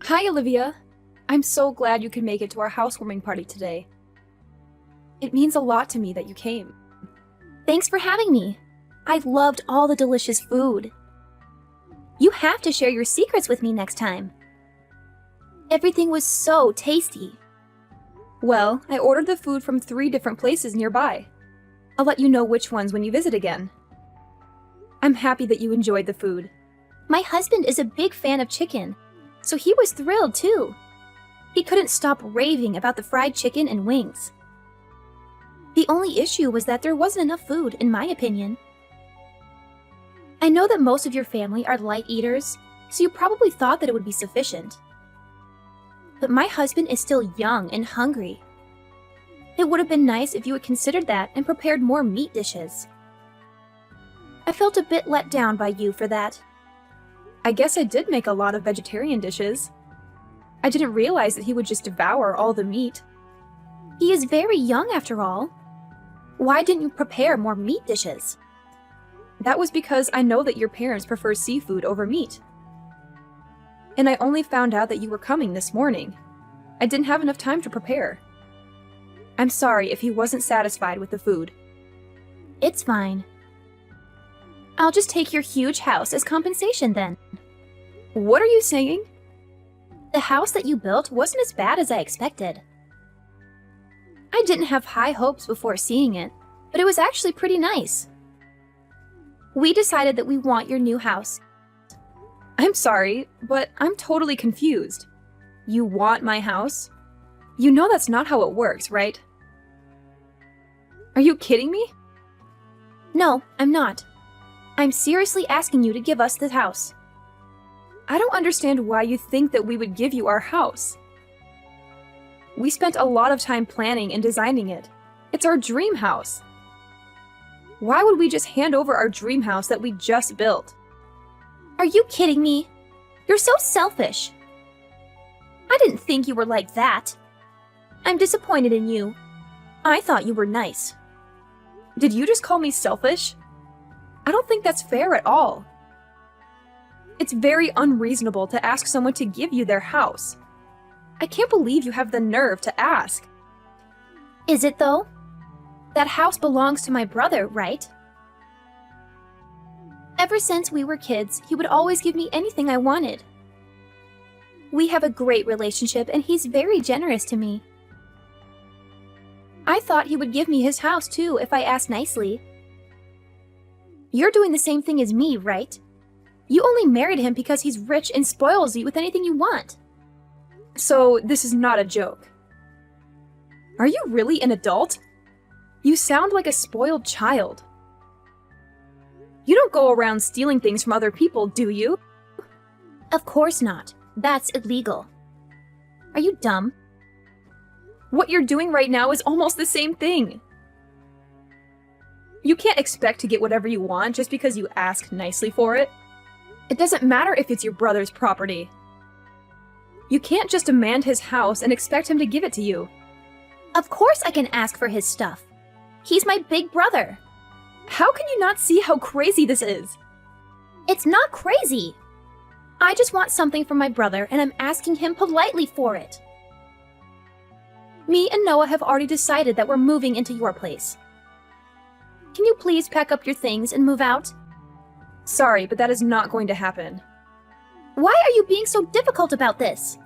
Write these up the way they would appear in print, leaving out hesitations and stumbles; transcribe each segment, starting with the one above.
Hi, Olivia. I'm so glad you could make it to our housewarming party today. It means a lot to me that you came. Thanks for having me. I've loved all the delicious food. You have to share your secrets with me next time. Everything was so tasty. Well, I ordered the food from 3 different places nearby. I'll let you know which ones when you visit again. I'm happy that you enjoyed the food. My husband is a big fan of chicken, so he was thrilled too. He couldn't stop raving about the fried chicken and wings. The only issue was that there wasn't enough food, in my opinion. I know that most of your family are light eaters, so you probably thought that it would be sufficient. But my husband is still young and hungry. It would have been nice if you had considered that and prepared more meat dishes. I felt a bit let down by you for that. I guess I did make a lot of vegetarian dishes. I didn't realize that he would just devour all the meat. He is very young after all. Why didn't you prepare more meat dishes? That was because I know that your parents prefer seafood over meat. And I only found out that you were coming this morning. I didn't have enough time to prepare. I'm sorry if he wasn't satisfied with the food. It's fine. I'll just take your huge house as compensation then. What are you saying? The house that you built wasn't as bad as I expected. I didn't have high hopes before seeing it, but it was actually pretty nice. We decided that we want your new house. I'm sorry, but I'm totally confused. You want my house? You know that's not how it works, right? Are you kidding me? No, I'm not. I'm seriously asking you to give us the house. I don't understand why you think that we would give you our house. We spent a lot of time planning and designing it. It's our dream house. Why would we just hand over our dream house that we just built? Are you kidding me? You're so selfish. I didn't think you were like that. I'm disappointed in you. I thought you were nice. Did you just call me selfish? I don't think that's fair at all. It's very unreasonable to ask someone to give you their house. I can't believe you have the nerve to ask. Is it though? That house belongs to my brother, right? Ever since we were kids, he would always give me anything I wanted. We have a great relationship and he's very generous to me. I thought he would give me his house too if I asked nicely. You're doing the same thing as me, right? You only married him because he's rich and spoils you with anything you want. So this is not a joke. Are you really an adult? You sound like a spoiled child. You don't go around stealing things from other people, do you? Of course not. That's illegal. Are you dumb? What you're doing right now is almost the same thing. You can't expect to get whatever you want just because you ask nicely for it. It doesn't matter if it's your brother's property. You can't just demand his house and expect him to give it to you. Of course I can ask for his stuff. He's my big brother. How can you not see how crazy this is? It's not crazy. I just want something from my brother and I'm asking him politely for it. Me and Noah have already decided that we're moving into your place. Can you please pack up your things and move out? Sorry, but that is not going to happen. Why are you being so difficult about this?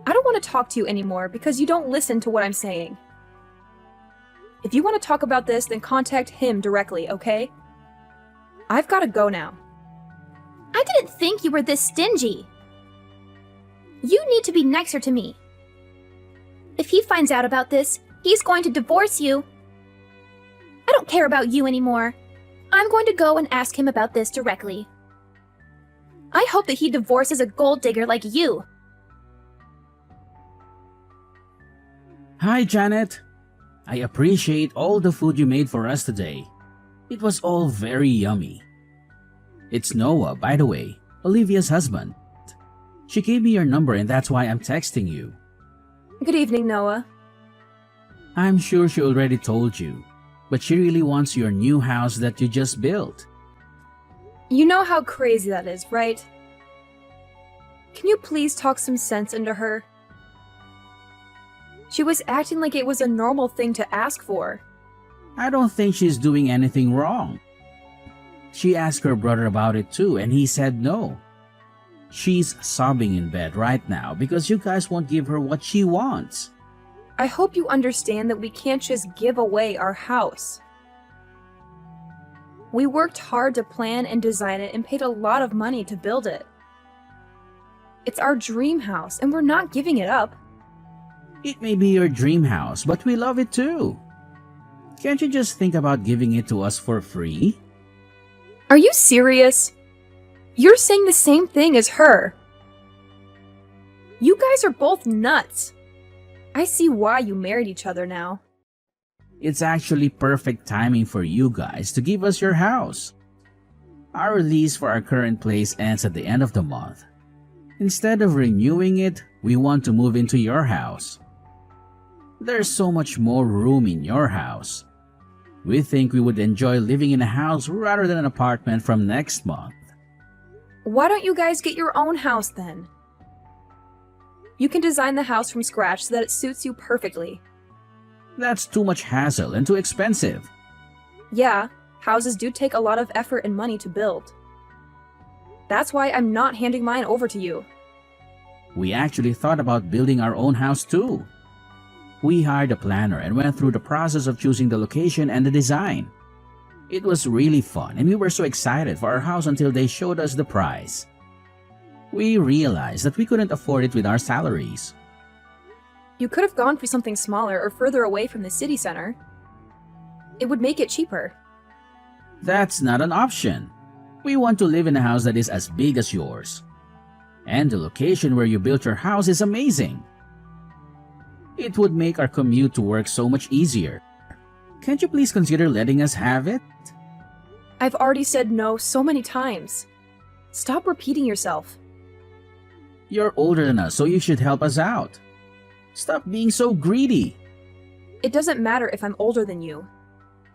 I don't want to talk to you anymore because you don't listen to what I'm saying. If you want to talk about this, then contact him directly, okay? I've got to go now. I didn't think you were this stingy. You need to be nicer to me. If he finds out about this, he's going to divorce you. I don't care about you anymore. I'm going to go and ask him about this directly. I hope that he divorces a gold digger like you. Hi, Janet. I appreciate all the food you made for us today. It was all very yummy. It's Noah, by the way, Olivia's husband. She gave me your number and that's why I'm texting you. Good evening, Noah. I'm sure she already told you, but she really wants your new house that you just built. You know how crazy that is, right? Can you please talk some sense into her? She was acting like it was a normal thing to ask for. I don't think she's doing anything wrong. She asked her brother about it too, and he said no. She's sobbing in bed right now because you guys won't give her what she wants. I hope you understand that we can't just give away our house. We worked hard to plan and design it and paid a lot of money to build it. It's our dream house, and we're not giving it up. It may be your dream house, but we love it too. Can't you just think about giving it to us for free? Are you serious? You're saying the same thing as her. You guys are both nuts. I see why you married each other now. It's actually perfect timing for you guys to give us your house. Our lease for our current place ends at the end of the month. Instead of renewing it, we want to move into your house. There's so much more room in your house. We think we would enjoy living in a house rather than an apartment from next month. Why don't you guys get your own house then? You can design the house from scratch so that it suits you perfectly. That's too much hassle and too expensive. Yeah, houses do take a lot of effort and money to build. That's why I'm not handing mine over to you. We actually thought about building our own house too. We hired a planner and went through the process of choosing the location and the design. It was really fun, and we were so excited for our house until they showed us the price. We realized that we couldn't afford it with our salaries. You could have gone for something smaller or further away from the city center. It would make it cheaper. That's not an option. We want to live in a house that is as big as yours. And the location where you built your house is amazing. It would make our commute to work so much easier. Can't you please consider letting us have it? I've already said no so many times. Stop repeating yourself. You're older than us, so you should help us out. Stop being so greedy. It doesn't matter if I'm older than you.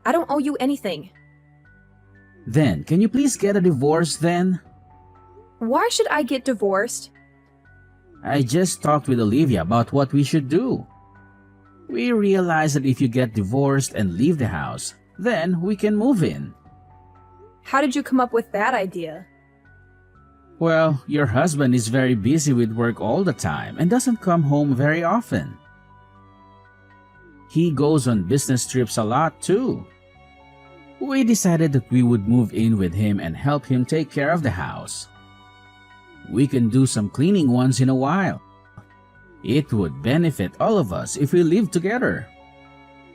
I don't owe you anything. Then, can you please get a divorce then? Why should I get divorced? I just talked with Olivia about what we should do. We realized that if you get divorced and leave the house, then we can move in. How did you come up with that idea? Well, your husband is very busy with work all the time and doesn't come home very often. He goes on business trips a lot too. We decided that we would move in with him and help him take care of the house. We can do some cleaning once in a while. It would benefit all of us if we live together.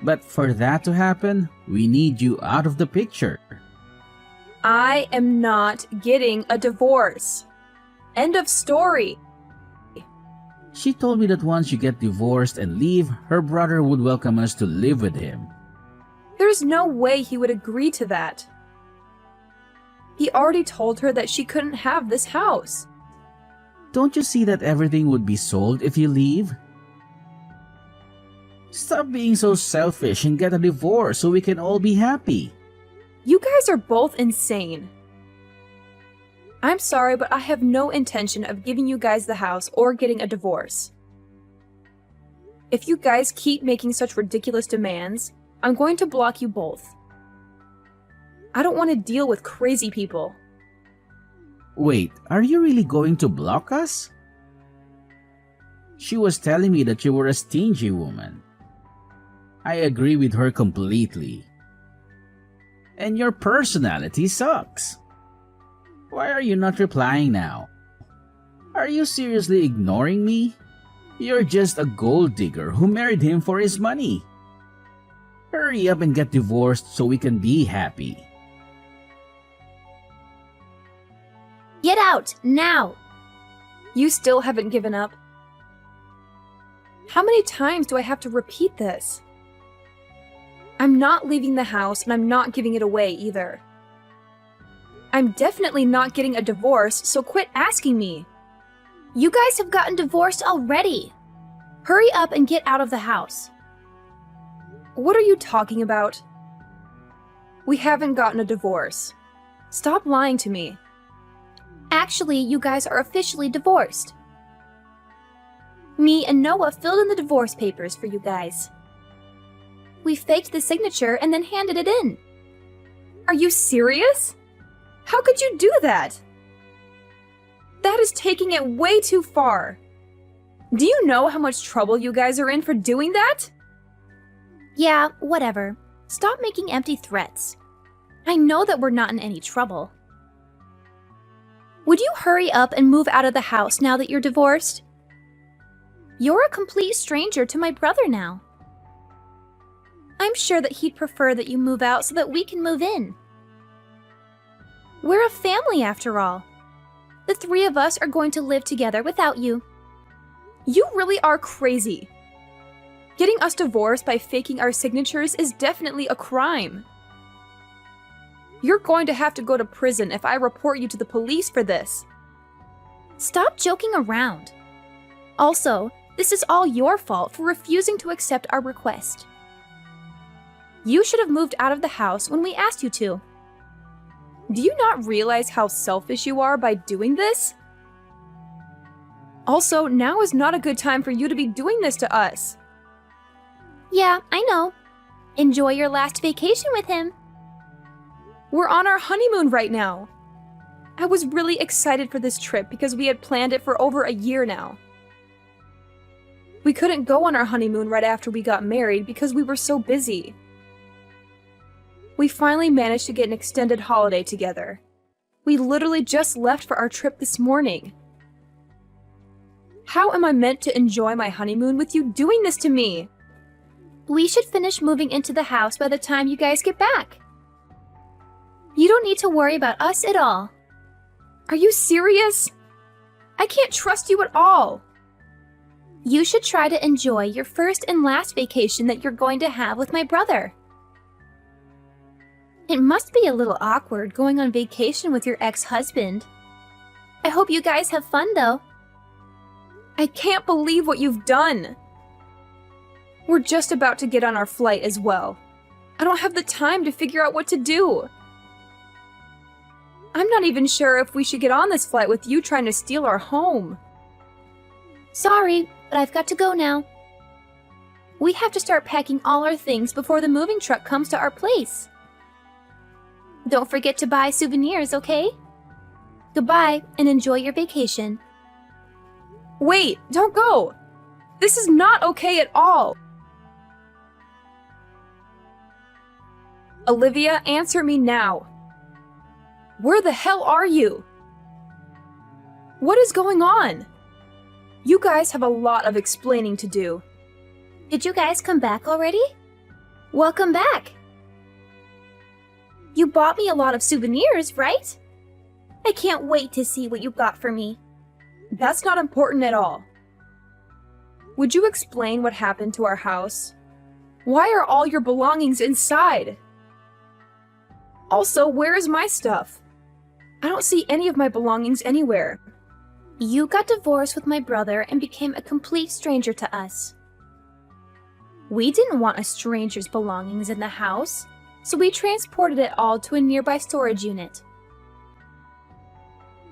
But for that to happen, we need you out of the picture. I am not getting a divorce. End of story. She told me that once you get divorced and leave, her brother would welcome us to live with him. There's no way he would agree to that. He already told her that she couldn't have this house. Don't you see that everything would be sold if you leave? Stop being so selfish and get a divorce so we can all be happy. You guys are both insane. I'm sorry, but I have no intention of giving you guys the house or getting a divorce. If you guys keep making such ridiculous demands, I'm going to block you both. I don't want to deal with crazy people. Wait, are you really going to block us? She was telling me that you were a stingy woman. I agree with her completely. And your personality sucks. Why are you not replying now? Are you seriously ignoring me? You're just a gold digger who married him for his money. Hurry up and get divorced so we can be happy. Get out, now! You still haven't given up. How many times do I have to repeat this? I'm not leaving the house and I'm not giving it away either. I'm definitely not getting a divorce, so quit asking me. You guys have gotten divorced already. Hurry up and get out of the house. What are you talking about? We haven't gotten a divorce. Stop lying to me. Actually, you guys are officially divorced. Me and Noah filled in the divorce papers for you guys. We faked the signature and then handed it in. Are you serious? How could you do that? That is taking it way too far. Do you know how much trouble you guys are in for doing that? Yeah, whatever. Stop making empty threats. I know that we're not in any trouble. Would you hurry up and move out of the house now that you're divorced? You're a complete stranger to my brother now. I'm sure that he'd prefer that you move out so that we can move in. We're a family after all. The three of us are going to live together without you. You really are crazy. Getting us divorced by faking our signatures is definitely a crime. You're going to have to go to prison if I report you to the police for this. Stop joking around. Also, this is all your fault for refusing to accept our request. You should have moved out of the house when we asked you to. Do you not realize how selfish you are by doing this? Also, now is not a good time for you to be doing this to us. Yeah, I know. Enjoy your last vacation with him. We're on our honeymoon right now. I was really excited for this trip because we had planned it for over a year now. We couldn't go on our honeymoon right after we got married because we were so busy. We finally managed to get an extended holiday together. We literally just left for our trip this morning. How am I meant to enjoy my honeymoon with you doing this to me? We should finish moving into the house by the time you guys get back. You don't need to worry about us at all. Are you serious? I can't trust you at all. You should try to enjoy your first and last vacation that you're going to have with my brother. It must be a little awkward going on vacation with your ex-husband. I hope you guys have fun though. I can't believe what you've done. We're just about to get on our flight as well. I don't have the time to figure out what to do. I'm not even sure if we should get on this flight with you trying to steal our home. Sorry, but I've got to go now. We have to start packing all our things before the moving truck comes to our place. Don't forget to buy souvenirs, okay? Goodbye, and enjoy your vacation. Wait, don't go! This is not okay at all! Olivia, answer me now. Where the hell are you? What is going on? You guys have a lot of explaining to do. Did you guys come back already? Welcome back. You bought me a lot of souvenirs, right? I can't wait to see what you got for me. That's not important at all. Would you explain what happened to our house? Why are all your belongings inside? Also, where is my stuff? I don't see any of my belongings anywhere. You got divorced with my brother and became a complete stranger to us. We didn't want a stranger's belongings in the house, so we transported it all to a nearby storage unit.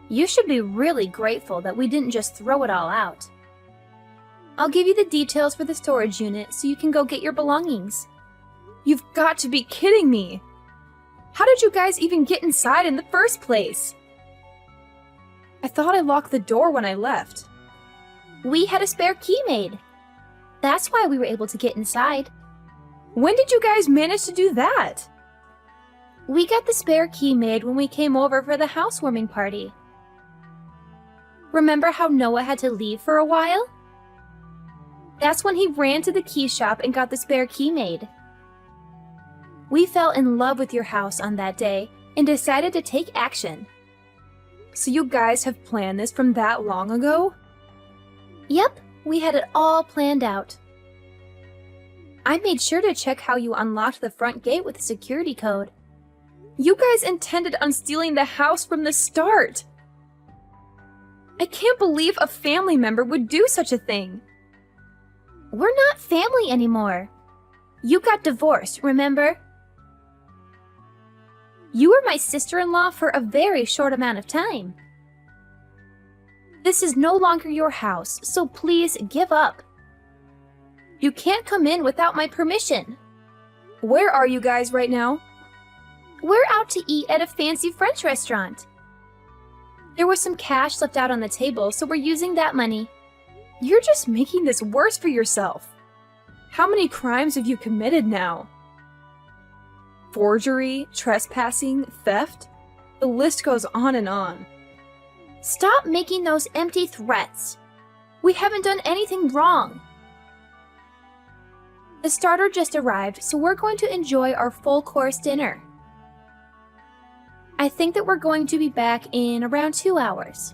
You should be really grateful that we didn't just throw it all out. I'll give you the details for the storage unit so you can go get your belongings. You've got to be kidding me! How did you guys even get inside in the first place? I thought I locked the door when I left. We had a spare key made. That's why we were able to get inside. When did you guys manage to do that? We got the spare key made when we came over for the housewarming party. Remember how Noah had to leave for a while? That's when he ran to the key shop and got the spare key made. We fell in love with your house on that day and decided to take action. So you guys have planned this from that long ago? Yep, we had it all planned out. I made sure to check how you unlocked the front gate with a security code. You guys intended on stealing the house from the start. I can't believe a family member would do such a thing. We're not family anymore. You got divorced, remember? You were my sister-in-law for a very short amount of time. This is no longer your house, so please give up. You can't come in without my permission. Where are you guys right now? We're out to eat at a fancy French restaurant. There was some cash left out on the table, so we're using that money. You're just making this worse for yourself. How many crimes have you committed now? Forgery, trespassing, theft? The list goes on and on. Stop making those empty threats. We haven't done anything wrong. The starter just arrived, so we're going to enjoy our full-course dinner. I think that we're going to be back in around 2 hours.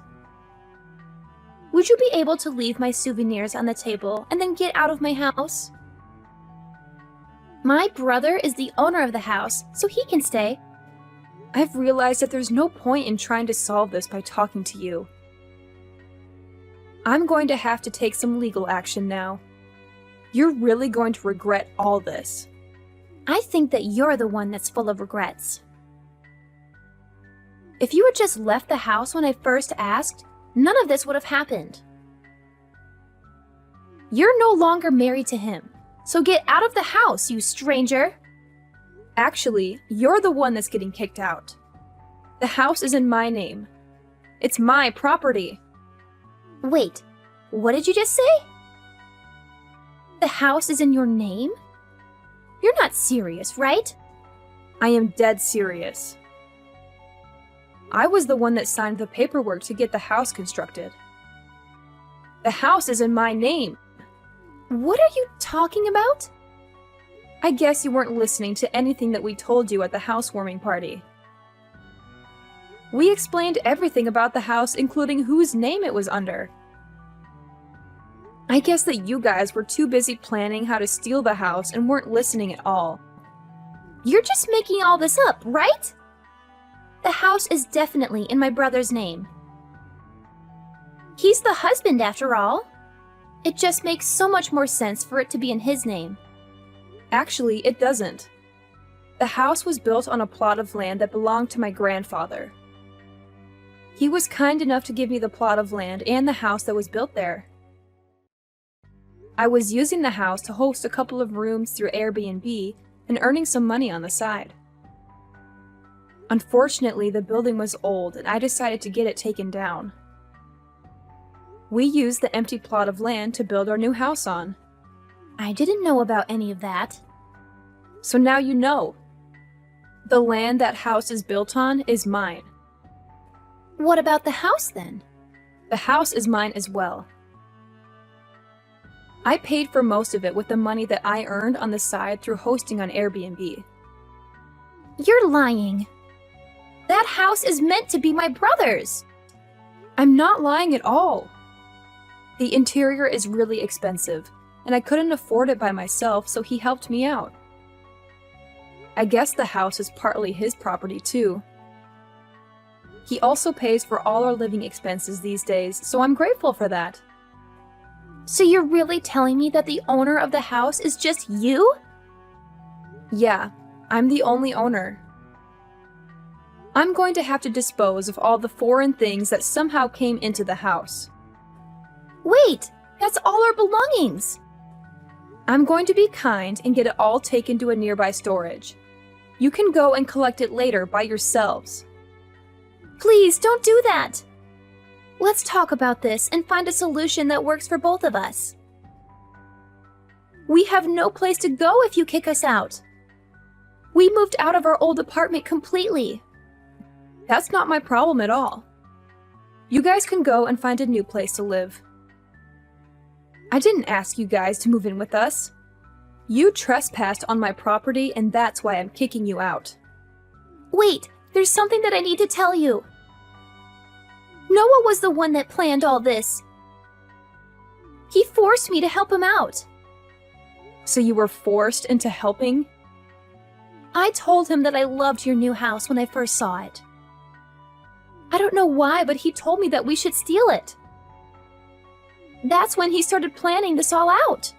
Would you be able to leave my souvenirs on the table and then get out of my house? My brother is the owner of the house, so he can stay. I've realized that there's no point in trying to solve this by talking to you. I'm going to have to take some legal action now. You're really going to regret all this. I think that you're the one that's full of regrets. If you had just left the house when I first asked, none of this would have happened. You're no longer married to him, so get out of the house, you stranger! Actually, you're the one that's getting kicked out. The house is in my name. It's my property. Wait, what did you just say? The house is in your name? You're not serious, right? I am dead serious. I was the one that signed the paperwork to get the house constructed. The house is in my name. What are you talking about? I guess you weren't listening to anything that we told you at the housewarming party. We explained everything about the house, including whose name it was under. I guess that you guys were too busy planning how to steal the house and weren't listening at all. You're just making all this up, right? The house is definitely in my brother's name. He's the husband, after all. It just makes so much more sense for it to be in his name. Actually, it doesn't. The house was built on a plot of land that belonged to my grandfather. He was kind enough to give me the plot of land and the house that was built there. I was using the house to host a couple of rooms through Airbnb and earning some money on the side. Unfortunately, the building was old and I decided to get it taken down. We used the empty plot of land to build our new house on. I didn't know about any of that. So now you know. The land that house is built on is mine. What about the house then? The house is mine as well. I paid for most of it with the money that I earned on the side through hosting on Airbnb. You're lying. That house is meant to be my brother's. I'm not lying at all. The interior is really expensive, and I couldn't afford it by myself, so he helped me out. I guess the house is partly his property too. He also pays for all our living expenses these days, so I'm grateful for that. So you're really telling me that the owner of the house is just you? Yeah, I'm the only owner. I'm going to have to dispose of all the foreign things that somehow came into the house. Wait, that's all our belongings. I'm going to be kind and get it all taken to a nearby storage. You can go and collect it later by yourselves. Please don't do that. Let's talk about this and find a solution that works for both of us. We have no place to go if you kick us out. We moved out of our old apartment completely. That's not my problem at all. You guys can go and find a new place to live. I didn't ask you guys to move in with us. You trespassed on my property, and that's why I'm kicking you out. Wait, there's something that I need to tell you. Noah was the one that planned all this. He forced me to help him out. So you were forced into helping? I told him that I loved your new house when I first saw it. I don't know why, but he told me that we should steal it. That's when he started planning this all out.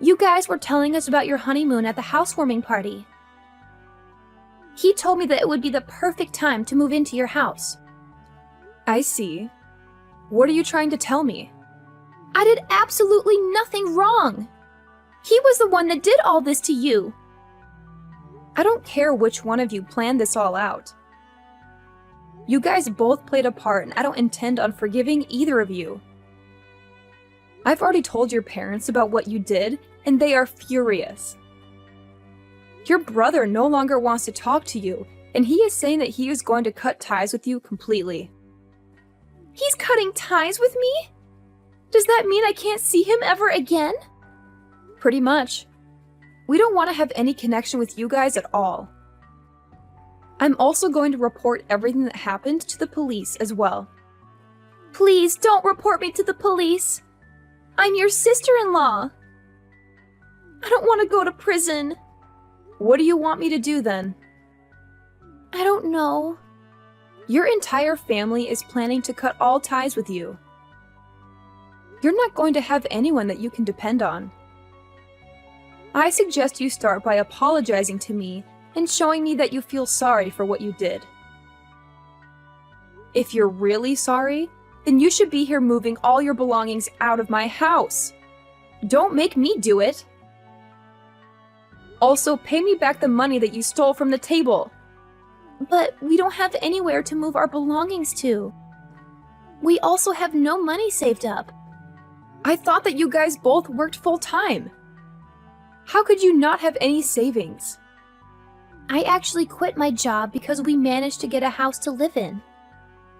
You guys were telling us about your honeymoon at the housewarming party. He told me that it would be the perfect time to move into your house. I see. What are you trying to tell me? I did absolutely nothing wrong. He was the one that did all this to you. I don't care which one of you planned this all out. You guys both played a part, and I don't intend on forgiving either of you. I've already told your parents about what you did, and they are furious. Your brother no longer wants to talk to you, and he is saying that he is going to cut ties with you completely. He's cutting ties with me? Does that mean I can't see him ever again? Pretty much. We don't want to have any connection with you guys at all. I'm also going to report everything that happened to the police as well. Please don't report me to the police. I'm your sister-in-law. I don't want to go to prison. What do you want me to do then? I don't know. Your entire family is planning to cut all ties with you. You're not going to have anyone that you can depend on. I suggest you start by apologizing to me and showing me that you feel sorry for what you did. If you're really sorry, then you should be here moving all your belongings out of my house. Don't make me do it. Also, pay me back the money that you stole from the table. But we don't have anywhere to move our belongings to. We also have no money saved up. I thought that you guys both worked full-time. How could you not have any savings? I actually quit my job because we managed to get a house to live in.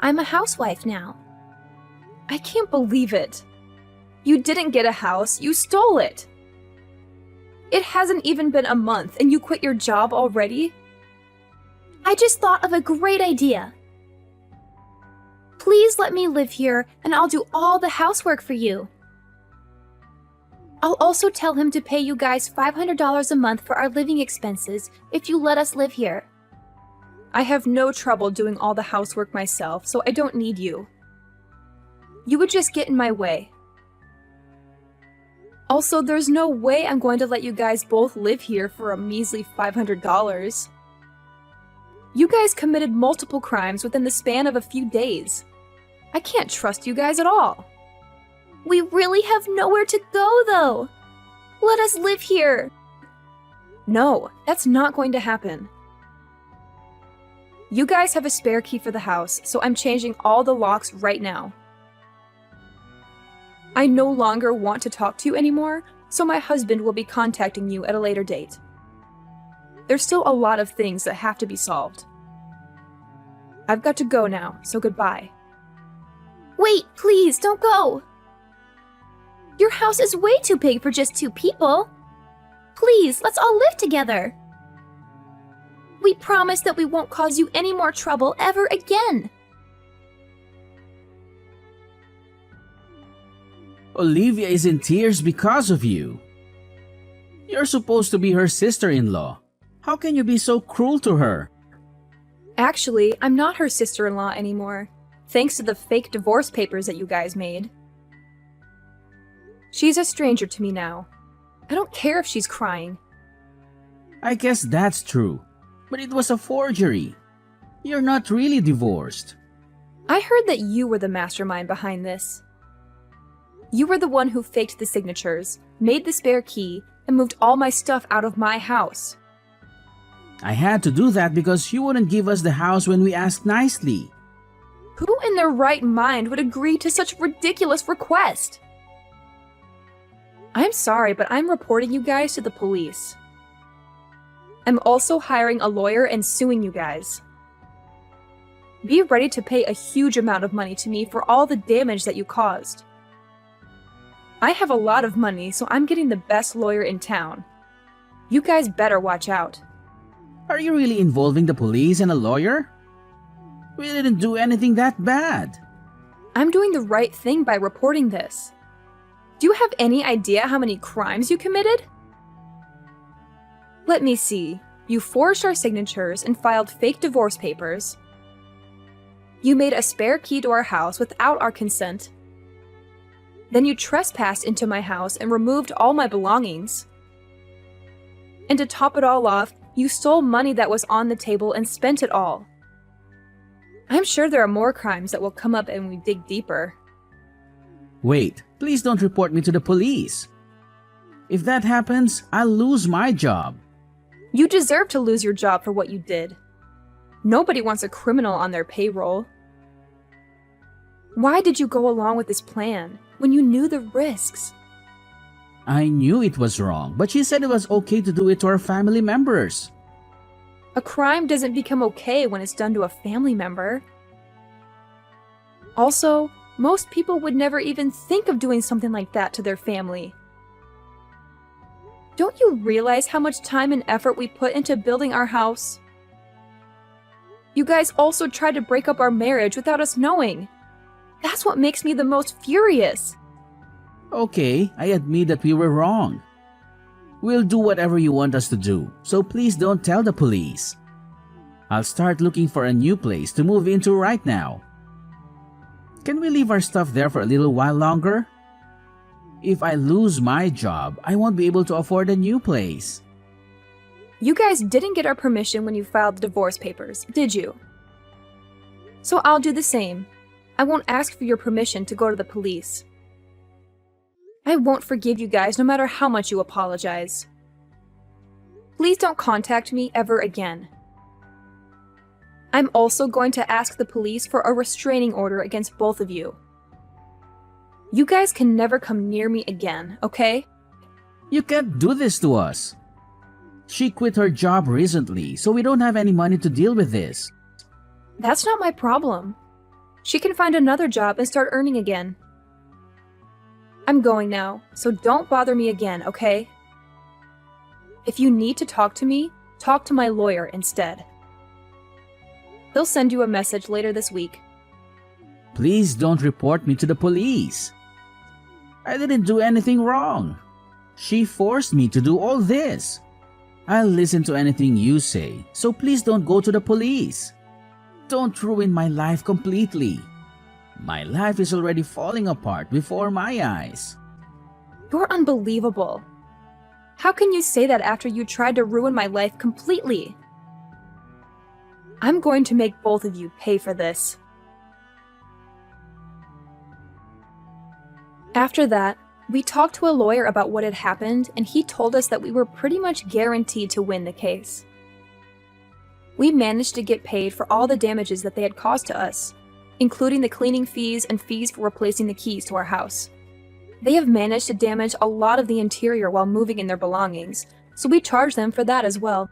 I'm a housewife now. I can't believe it. You didn't get a house, you stole it. It hasn't even been a month and you quit your job already? I just thought of a great idea. Please let me live here and I'll do all the housework for you. I'll also tell him to pay you guys $500 a month for our living expenses if you let us live here. I have no trouble doing all the housework myself, so I don't need you. You would just get in my way. Also, there's no way I'm going to let you guys both live here for a measly $500. You guys committed multiple crimes within the span of a few days. I can't trust you guys at all. We really have nowhere to go, though. Let us live here. No, that's not going to happen. You guys have a spare key for the house, so I'm changing all the locks right now. I no longer want to talk to you anymore, so my husband will be contacting you at a later date. There's still a lot of things that have to be solved. I've got to go now, so goodbye. Wait, please, don't go. Your house is way too big for just 2 people. Please, let's all live together. We promise that we won't cause you any more trouble ever again. Olivia is in tears because of you. You're supposed to be her sister-in-law. How can you be so cruel to her? Actually, I'm not her sister-in-law anymore, thanks to the fake divorce papers that you guys made. She's a stranger to me now. I don't care if she's crying. I guess that's true, but it was a forgery. You're not really divorced. I heard that you were the mastermind behind this. You were the one who faked the signatures, made the spare key, and moved all my stuff out of my house. I had to do that because you wouldn't give us the house when we asked nicely. Who in their right mind would agree to such a ridiculous request? I'm sorry, but I'm reporting you guys to the police. I'm also hiring a lawyer and suing you guys. Be ready to pay a huge amount of money to me for all the damage that you caused. I have a lot of money, so I'm getting the best lawyer in town. You guys better watch out. Are you really involving the police and a lawyer? We didn't do anything that bad. I'm doing the right thing by reporting this. Do you have any idea how many crimes you committed? Let me see. You forged our signatures and filed fake divorce papers. You made a spare key to our house without our consent. Then you trespassed into my house and removed all my belongings. And to top it all off, you stole money that was on the table and spent it all. I'm sure there are more crimes that will come up when we dig deeper. Wait, please don't report me to the police. If that happens, I'll lose my job. You deserve to lose your job for what you did. Nobody wants a criminal on their payroll. Why did you go along with this plan when you knew the risks? I knew it was wrong, but she said it was okay to do it to our family members. A crime doesn't become okay when it's done to a family member. Also, most people would never even think of doing something like that to their family. Don't you realize how much time and effort we put into building our house? You guys also tried to break up our marriage without us knowing. That's what makes me the most furious. Okay, I admit that we were wrong. We'll do whatever you want us to do, so please don't tell the police. I'll start looking for a new place to move into right now. Can we leave our stuff there for a little while longer? If I lose my job, I won't be able to afford a new place. You guys didn't get our permission when you filed the divorce papers, did you? So I'll do the same. I won't ask for your permission to go to the police. I won't forgive you guys no matter how much you apologize. Please don't contact me ever again. I'm also going to ask the police for a restraining order against both of you. You guys can never come near me again, okay? You can't do this to us. She quit her job recently, so we don't have any money to deal with this. That's not my problem. She can find another job and start earning again. I'm going now, so don't bother me again, okay? If you need to talk to me, talk to my lawyer instead. He'll send you a message later this week. Please don't report me to the police. I didn't do anything wrong. She forced me to do all this. I'll listen to anything you say, so please don't go to the police. Don't ruin my life completely. My life is already falling apart before my eyes. You're unbelievable. How can you say that after you tried to ruin my life completely? I'm going to make both of you pay for this. After that, we talked to a lawyer about what had happened, and he told us that we were pretty much guaranteed to win the case. We managed to get paid for all the damages that they had caused to us, including the cleaning fees and fees for replacing the keys to our house. They have managed to damage a lot of the interior while moving in their belongings, so we charged them for that as well.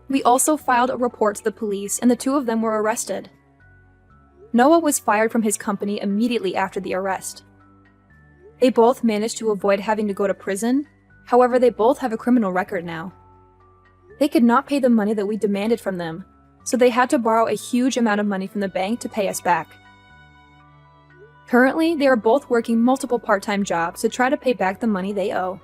We also filed a report to the police, and the two of them were arrested. Noah was fired from his company immediately after the arrest. They both managed to avoid having to go to prison, however, they both have a criminal record now. They could not pay the money that we demanded from them, so they had to borrow a huge amount of money from the bank to pay us back. Currently, they are both working multiple part-time jobs to try to pay back the money they owe.